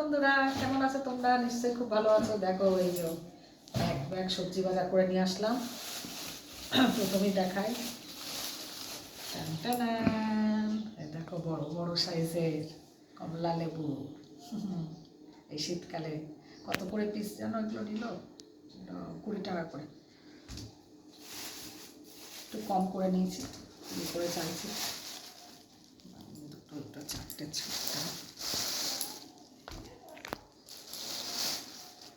বন্ধুরা, কেমন আছো তোমরা? নিশ্চয়ই খুব ভালো আছো। দেখো এই যে এক ব্যাগ সবজি বাজার করে নিয়ে আসলাম। প্রথমেই দেখাই, এই দেখো বড় বড় সাইজের কমলা লেবু। এই শীতকালে কত করে পিস যেন এগুলো নিল? 20 টাকা করে, একটু কম করে নিয়েছি, করে চাইছি। দুটো 4টে 6টা,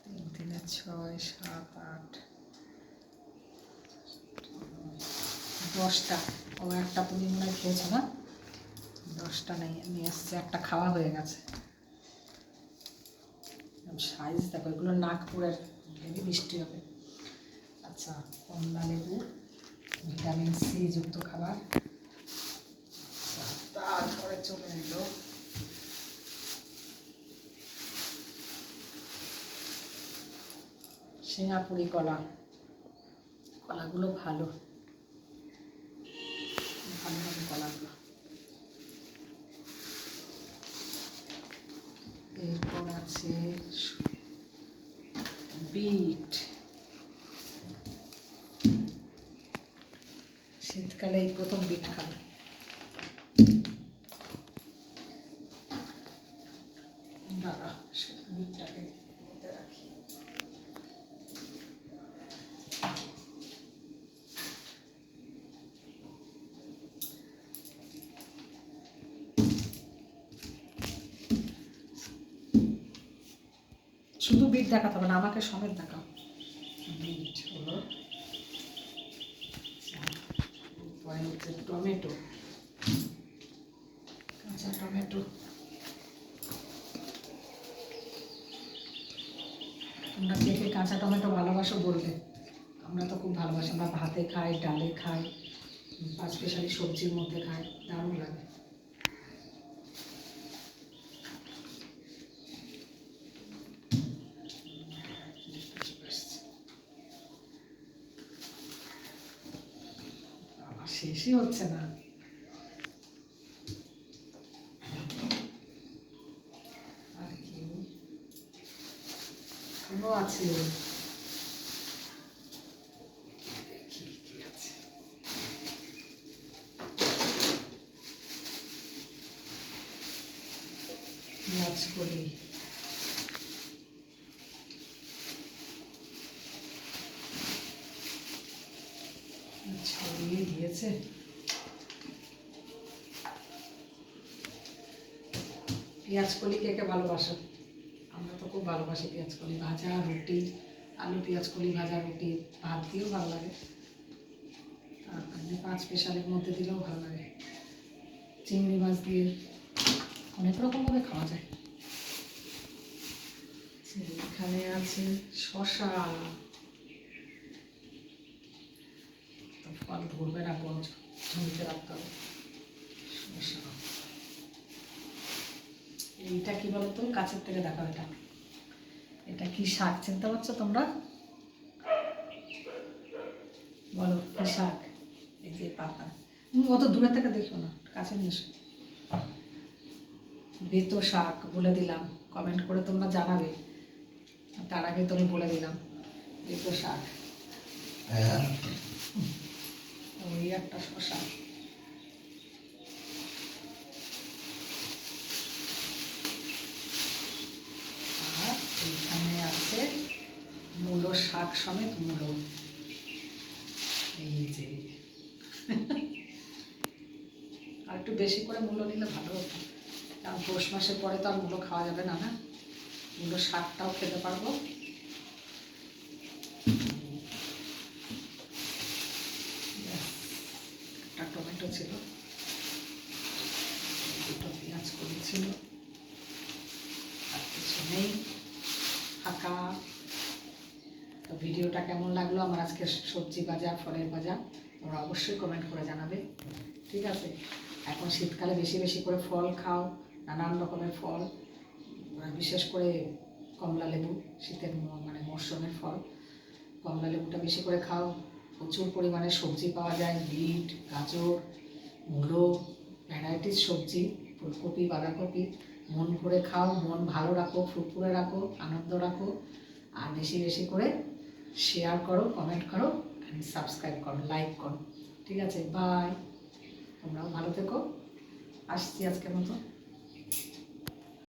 3 3 6 7 8 10টা। ও একটা তুমি মনে হয় খেয়েছো না? 10টা নিয়ে এসছে, একটা খাওয়া হয়ে গেছে। সাইজ দেখো, এগুলো নাগপুরের, হেভি মিষ্টি হবে। আচ্ছা, কমলা লেবু ভিটামিন সি যুক্ত খাবার। তারপরে চলে এলো সিঙ্গাপুরি কলা। কলাগুলো ভালো ভালো হবে কলাগুলো। এরপর আছে বিট। শীতকালে এই প্রথম বিট খাবে। দাঁড়া, বিটটাকে রাখি। শুধু বিট দেখাতে হবে না, আমাকে সমেত দেখাও। বিট হলো, হচ্ছে টমেটো, কাঁচা টমেটো। তোমরা কে কে কাঁচা টমেটো ভালোবাসো বলবে। আমরা তো খুব ভালোবাসি, আমরা ভাতে খাই, ডালে খাই, স্পেশালি সবজির মধ্যে খাই, দারুণ লাগে। শেষই হচ্ছে না। আর কি আছে? পেঁয়াজ কলি, ছড়িয়ে দিয়েছে। পেঁয়াজ কলি কে কে ভালোবাসো? আমরা তো খুব ভালোবাসি পেঁয়াজ কলি ভাজা, রুটি, আলু পেঁয়াজ কলি ভাজা রুটি, ভাত দিয়েও ভালো লাগে, আর এমনি 5 স্পেশালের মধ্যে দিলেও ভালো লাগে। চিংড়ি মাছ দিয়ে অনেক রকমভাবে খাওয়া যায়। এখানে আছে শসা, ফল ধরবে না, ঝুঁকিতে রাখতে হবে। শসা, এইটা কি বলতো? কাছের থেকে দেখাও। এটা কি শাক চিনতে পারছো তোমরা? বলো কি শাক? এই যে পাতা। অত দূরে থেকে দেখো না, কাছে নিয়ে এসো। বেতো শাক বলে দিলাম, কমেন্ট করে তোমরা জানাবে। তার আগে তো আমি বলে দিলাম, বেতো শাক। ওই একটা শসা। আর এখানে আছে মূলো শাক সমেত মূলো। এই যে আর একটু বেশি করে মূলো নিলে ভালো হতো, কারণ পৌষ মাসের পরে তো আর মূলো খাওয়া যাবে না। না, মূলো শাকটাও খেতে পারবো। একটা টমেটো ছিল, দুটো পেঁয়াজ করেছিল, আর কিছু নেই, ফাঁকা। তো ভিডিওটা কেমন লাগলো আমার আজকে সবজি ভাজা, ফলের ভাজা, তোমরা অবশ্যই কমেন্ট করে জানাবে। ঠিক আছে? এখন শীতকালে বেশি বেশি করে ফল খাও, নানান রকমের ফল, বিশেষ করে কমলা লেবু, শীতের মানে মরশুমের ফল। কমলা লেবুটা বেশি করে খাও। প্রচুর পরিমাণে সবজি পাওয়া যায়, বিট, গাজর, মূলো, ভ্যারাইটিস সবজি, ফুলকপি, বাঁধাকপি, মন ভরে খাও, মন ভালো রাখো, ফুরফুরে রাখো, আনন্দ রাখো, আর বেশি বেশি করে শেয়ার করো, কমেন্ট করো, অ্যান্ড সাবস্ক্রাইব করো, লাইক করো। ঠিক আছে, বাই। তোমরাও ভালো থেকো। আসছি আজকের মতো।